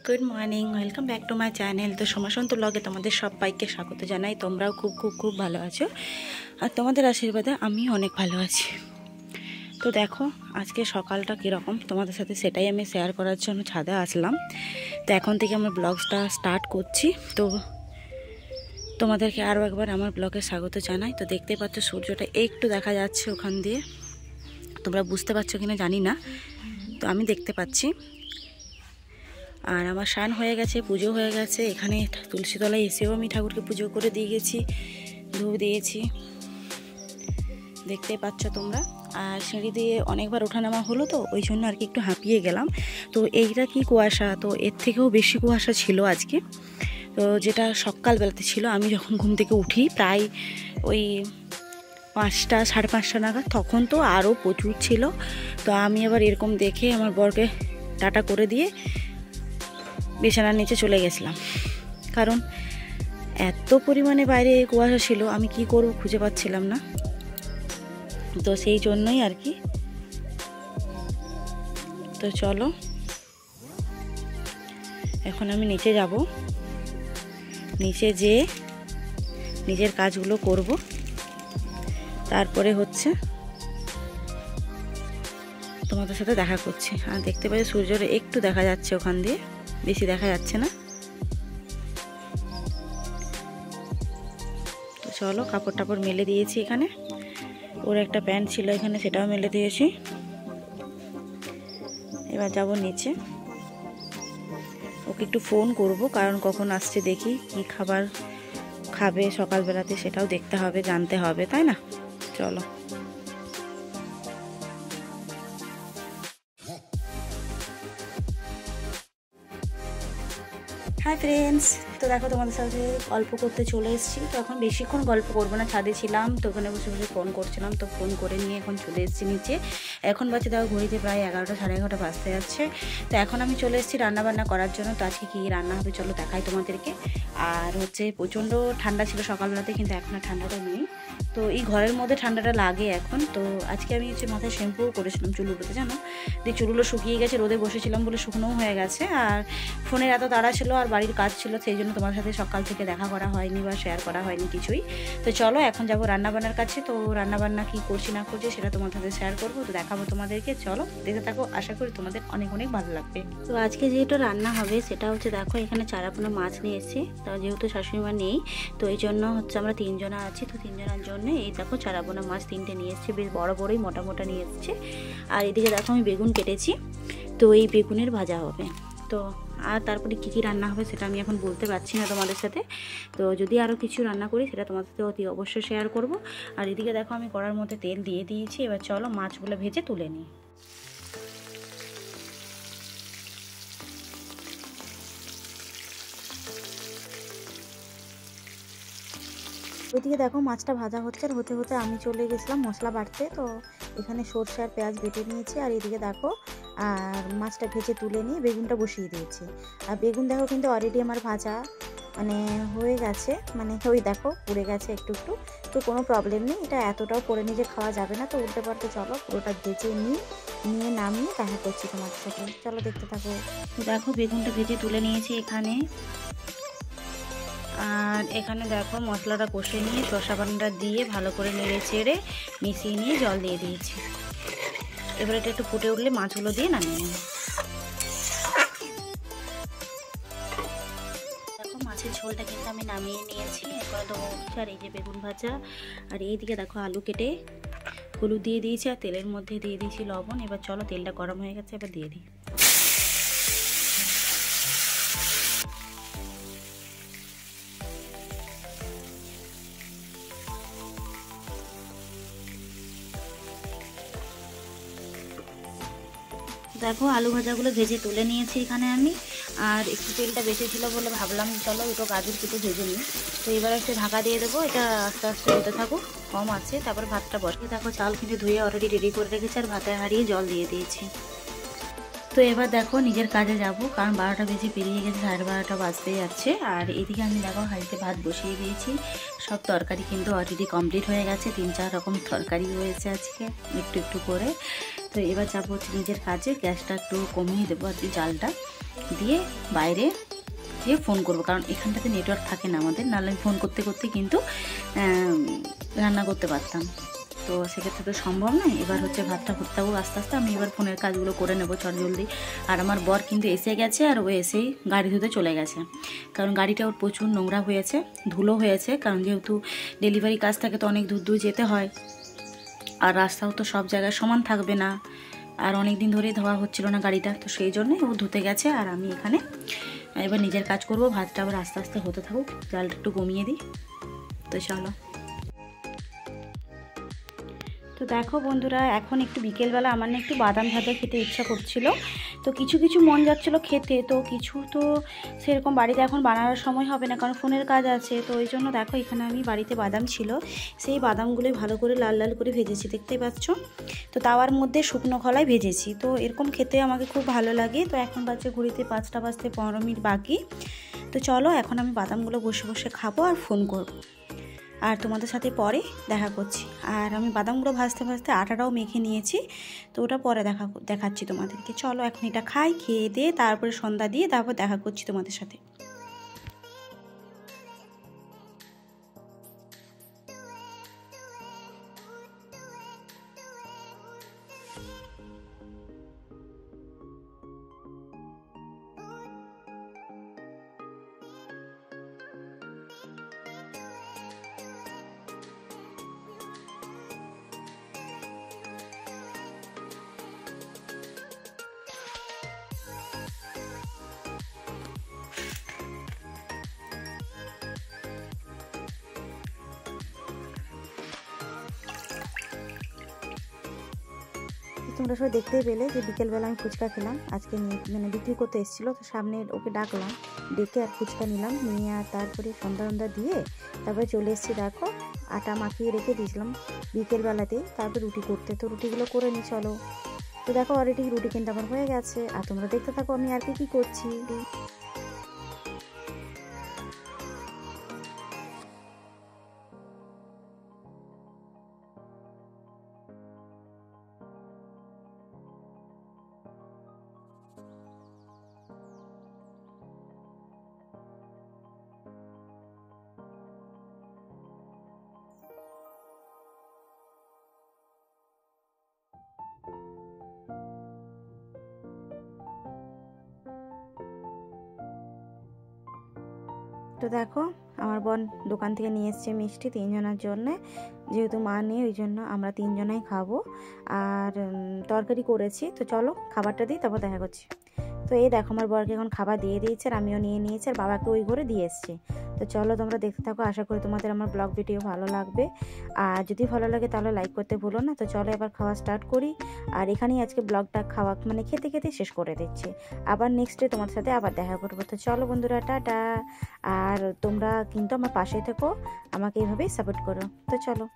Good morning, welcome back to my channel. তো সমাসন্ত ব্লগে তোমাদের সবাইকে স্বাগত জানাই। তোমরাও খুব খুব খুব ভালো আছো, আর তোমাদের আশীর্বাদে আমি অনেক ভালো আছি। তো দেখো আজকে সকালটা কীরকম তোমাদের সাথে সেটাই আমি শেয়ার করার জন্য ছাদে আসলাম। তো এখন থেকে আমার ব্লগটা স্টার্ট করছি। তো তোমাদেরকে আরও একবার আমার ব্লগে স্বাগত জানাই। তো দেখতে পাচ্ছ সূর্যটা একটু দেখা যাচ্ছে ওখান দিয়ে, তোমরা বুঝতে পারছো কিনা জানি না, তো আমি দেখতে পাচ্ছি। আর আমার স্নান হয়ে গেছে, পুজো হয়ে গেছে। এখানে তুলসীতলায় এসেও আমি ঠাকুরকে পুজো করে দিয়ে গেছি, ধূপ দিয়েছি, দেখতে পাচ্ছ তোমরা। আর সিঁড়ি দিয়ে অনেকবার ওঠানামা হলো, তো ওই জন্য আর কি একটু হাঁপিয়ে গেলাম। তো এইটা কি কুয়াশা, তো এর থেকেও বেশি কুয়াশা ছিল আজকে। তো যেটা সকালবেলাতে ছিল, আমি যখন ঘুম থেকে উঠি প্রায় ওই 5টা সাড়ে 5টা নাগাদ, তখন তো আরও প্রচুর ছিল। তো আমি আবার এরকম দেখে আমার বরকে টাটা করে দিয়ে বিছানার নিচে চলে গেছিলাম, কারণ এত পরিমাণে বাইরে কুয়াশা ছিল, আমি কি করব খুঁজে পাচ্ছিলাম না। তো সেই জন্যই আর কি। তো চলো এখন আমি নিচে যাব, নিচে যেয়ে নিজের কাজগুলো করব, তারপরে হচ্ছে তোমাদের সাথে দেখা করছি। আর দেখতে পাচ্ছি সূর্যটা একটু দেখা যাচ্ছে ওখান দিয়ে, বেশি দেখা যাচ্ছে না। তো চলো কাপড় টাপড় মেলে দিয়েছি এখানে, ওর একটা প্যান্ট ছিল এখানে, সেটাও মেলে দিয়েছি। এবার যাব নিচে, ওকে একটু ফোন করব, কারণ কখন আসছে দেখি, কি খাবার খাবে সকালবেলাতে সেটাও দেখতে হবে, জানতে হবে, তাই না? চলো। হাই ফ্রেন্ডস, তো দেখো তোমাদের সাথে গল্প করতে চলে এসেছি। তো এখন বেশিক্ষণ গল্প করবো না, ছাদে ছিলাম তো ওখানে বসে বসে ফোন করছিলাম, তো ফোন করে নিয়ে এখন চলে এসেছি নিচে। এখন বাজে দেখো ঘড়িতে প্রায় 11টা সাড়ে 11টা বাজতে যাচ্ছে। তো এখন আমি চলে এসেছি রান্নাবান্না করার জন্য। তো আজকে কী রান্না হবে চলো দেখাই তোমাদেরকে। আর হচ্ছে প্রচণ্ড ঠান্ডা ছিল সকালবেলাতে, কিন্তু এখন আর ঠান্ডাটা নেই। তো এই ঘরের মধ্যে ঠান্ডাটা লাগে এখন। তো আজকে আমি হচ্ছে মাথায় শ্যাম্পুও করেছিলাম চুলগুলোতে, জানো, দিয়ে চুলগুলো শুকিয়ে গেছে, রোদে বসেছিলাম বলে শুকনোও হয়ে গেছে। আর ফোনের এত তাড়া ছিল আর বাড়ির কাজ ছিল, সেই জন্য তোমার সাথে সকাল থেকে দেখা করা হয়নি বা শেয়ার করা হয়নি কিছুই। তো চলো এখন যাবো রান্নাবান্নার কাছে। তো রান্নাবান্না কি করছি না করছি সেটা তোমার সাথে শেয়ার করবো, তো দেখাবো তোমাদেরকে। চলো দেখতে থাকো, আশা করি তোমাদের অনেক অনেক ভালো লাগবে। তো আজকে যেহেতু রান্না হবে সেটা হচ্ছে, দেখো এখানে চারাপোনা মাছ নিয়ে এসেছি। তা যেহেতু শাশুড়ি মা নেই, তো এই জন্য হচ্ছে আমরা 3 জনা আছি। তো 3 জনের জন্য এই দেখো চারাপোনা মাছ 3টে নিয়ে এসেছি, বেশ বড় বড়ই মোটা মোটা নিয়ে এসেছে। আর এদিকে দেখো আমি বেগুন কেটেছি, তো এই বেগুনের ভাজা হবে। তো আর তারপরে কী কী রান্না হবে সেটা আমি এখন বলতে পারছি না তোমাদের সাথে। তো যদি আরও কিছু রান্না করি সেটা তোমাদের সাথে অতি অবশ্যই শেয়ার করব। আর এদিকে দেখো আমি কড়ার মধ্যে তেল দিয়ে দিয়েছি, এবার চলো মাছগুলো ভেজে তুলে নিই। ওইদিকে দেখো মাছটা ভাজা হচ্ছে, আর হতে হতে আমি চলে গেছিলাম মশলা বাটতে। তো এখানে সরষে আর পেঁয়াজ বেটে নিয়েছি, আর এদিকে দেখো আর মাছটা ভেজে তুলে নিয়ে বেগুনটা বসিয়ে দিয়েছি। আর বেগুন দেখো কিন্তু অলরেডি আমার ভাজা মানে হয়ে গেছে, মানে ওই দেখো পুড়ে গেছে একটু একটু। তো কোনো প্রবলেম নেই, এটা এতটাও পরে নিজে খাওয়া যাবে না। তো উল্টে পাল্টে চলো পুরোটা ভেজে নিয়ে নামিয়ে দেখা করছি তোমাদের সাথে, চলো দেখতে থাকো। তো দেখো বেগুনটা ভেজে তুলে নিয়েছি এখানে। আর এখানে দেখো মশলাটা কষে নিয়ে শসা বাটাটা দিয়ে ভালো করে নেড়ে চেড়ে মিশিয়ে নিয়ে জল দিয়ে দিয়েছি। এবার এটা একটু ফুটে উঠলে মাছগুলো দিয়ে নামিয়ে নেব। দেখো মাছের ঝোলটা কিন্তু আমি নামিয়ে নিয়েছি, এরপরে দেবো আর এই যে বেগুন ভাজা। আর এইদিকে দেখো আলু কেটে হলুদ দিয়ে দিয়েছি, আর তেলের মধ্যে দিয়ে দিয়েছি লবণ। এবার চলো তেলটা গরম হয়ে গেছে, এবার দিয়ে দিই। দেখো আলু ভাজাগুলো ভেজে তুলে নিয়েছি এখানে আমি। আর একটু তেলটা বেশি ছিল বলে ভাবলাম চলো একটু গাজর কেটে ভেজে নিই। তো এবার একটু ঢাকা দিয়ে দেবো, এটা আস্তে আস্তে হতে থাকুক, কম আছে। তারপর ভাতটা বসিয়ে দেখো চাল কিন্তু ধুয়ে অলরেডি রেডি করে রেখেছি, আর ভাতে হারিয়ে জল দিয়ে দিয়েছি। তো এবার দেখো নিজের কাজে যাব, কারণ 12টা বেজে পেরিয়ে গেছে, 12:30 বাজতে যাচ্ছে। আর এদিকে আমি দেখো হাঁড়িতে ভাত বসিয়ে দিয়েছি। সব তরকারি কিন্তু অলরেডি কমপ্লিট হয়ে গেছে, 3-4 রকম তরকারি হয়েছে আজকে একটু একটু করে। তো এবার যাবো হচ্ছে নিজের কাজে, গ্যাসটা একটু কমিয়ে দেবো আর কি জালটা। দিয়ে বাইরে গিয়ে ফোন করব, কারণ এখানটাতে নেটওয়ার্ক থাকে না আমাদের, নাহলে আমি ফোন করতে করতে কিন্তু রান্না করতে পারতাম। তো সেক্ষেত্রে তো সম্ভব নয়। এবার হচ্ছে ভাতটা করতে থাকুক আস্তে আস্তে, আমি এবার ফোনের কাজগুলো করে নেবো জলদি। আর আমার বর কিন্তু এসে গেছে, আর ও এসেই গাড়ি ধুতে চলে গেছে, কারণ গাড়িটা ওর প্রচুর নোংরা হয়েছে, ধুলো হয়েছে, কারণ যেহেতু ডেলিভারি কাজ থাকে তো অনেক দূর দূর যেতে হয়, আর রাস্তাও তো সব জায়গায় সমান থাকবে না, আর অনেক দিন ধরেই ধোয়া হচ্ছিল না গাড়িটা, তো সেই জন্যই ও ধুতে গেছে। আর আমি এখানে এবার নিজের কাজ করব। ভাতটা আবার আস্তে আস্তে হতে থাকুক, জালটা একটু কমিয়ে দিই। তো চলো। তো দেখো বন্ধুরা, এখন একটু বিকেলবেলা আমার না একটু বাদাম ভাজা খেতে ইচ্ছা করছিল, তো কিছু কিছু মন যাচ্ছিল খেতে, তো কিছু তো সেরকম বাড়িতে এখন বানানোর সময় হবে না, কারণ ফোনের কাজ আছে। তো ওই জন্য দেখো এখানে আমি বাড়িতে বাদাম ছিল, সেই বাদামগুলোই ভালো করে লাল লাল করে ভেজেছি, দেখতেই পাচ্ছ। তো তাওয়ার মধ্যে শুকনো খোলায় ভেজেছি, তো এরকম খেতে আমাকে খুব ভালো লাগে। তো এখন বাজে ঘড়িতে 5টা বাজতে 15 মিনিট বাকি। তো চলো এখন আমি বাদামগুলো বসে বসে খাবো আর ফোন করবো, আর তোমাদের সাথে পরে দেখা করছি। আর আমি বাদামগুলো ভাজতে ভাজতে আটাটাও মেখে নিয়েছি, তো ওটা পরে দেখাচ্ছি তোমাদেরকে। চলো এখন এটা খাই, খেয়ে দিয়ে তারপরে সন্ধ্যা দিয়ে তারপর দেখা করছি তোমাদের সাথে। তোমরা সবাই দেখতেই পেলে যে বিকেলবেলা আমি ফুচকা খেলাম, আজকে মানে বিক্রি করতে এসেছিলো, তো সামনে ওকে ডাকলাম, ডেকে আর ফুচকা নিলাম, নিয়ে আর তারপরে সন্ধ্যা দিয়ে তারপরে চলে এসেছি। দেখো আটা মাখিয়ে রেখে দিয়েছিলাম বিকেলবেলাতেই, তারপর রুটি করতে, তো রুটিগুলো করে নিই চলো। তো দেখো অলরেডি রুটি কিন্তু আমার হয়ে গেছে, আর তোমরা দেখতে থাকো আমি আর কি করছি। তো দেখো আমার বোন দোকান থেকে নিয়ে এসছে মিষ্টি 3 জনের জন্যে, যেহেতু মা নেই ওই জন্য আমরা 3 জনাই খাবো। আর তরকারি করেছি, তো চলো খাবারটা দিই তারপর দেখা করছি। তো এই দেখো আমার বরকে এখন খাবার দিয়ে দিয়েছে, আর আমিও নিয়ে নিয়েছি, আর বাবাকে ওই ঘরে দিয়ে এসছি। তো চলো তোমরা দেখতে থাকো, আশা করি তোমাদের আমার ব্লগ ভিডিও ভালো লাগবে, আর যদি ভালো লাগে তাহলে লাইক করতে ভুলো না। তো চলো এবার খাওয়া স্টার্ট করি, আর এখানেই আজকে ব্লগটা খাওয়া মানে খেতে খেতে শেষ করে দিচ্ছি। আবার নেক্সট ডে তোমার সাথে আবার দেখা করবো। তো চলো বন্ধুরা, টাটা। আর তোমরা কিন্তু আমার পাশে থেকো, আমাকে এইভাবেই সাপোর্ট করো। তো চলো।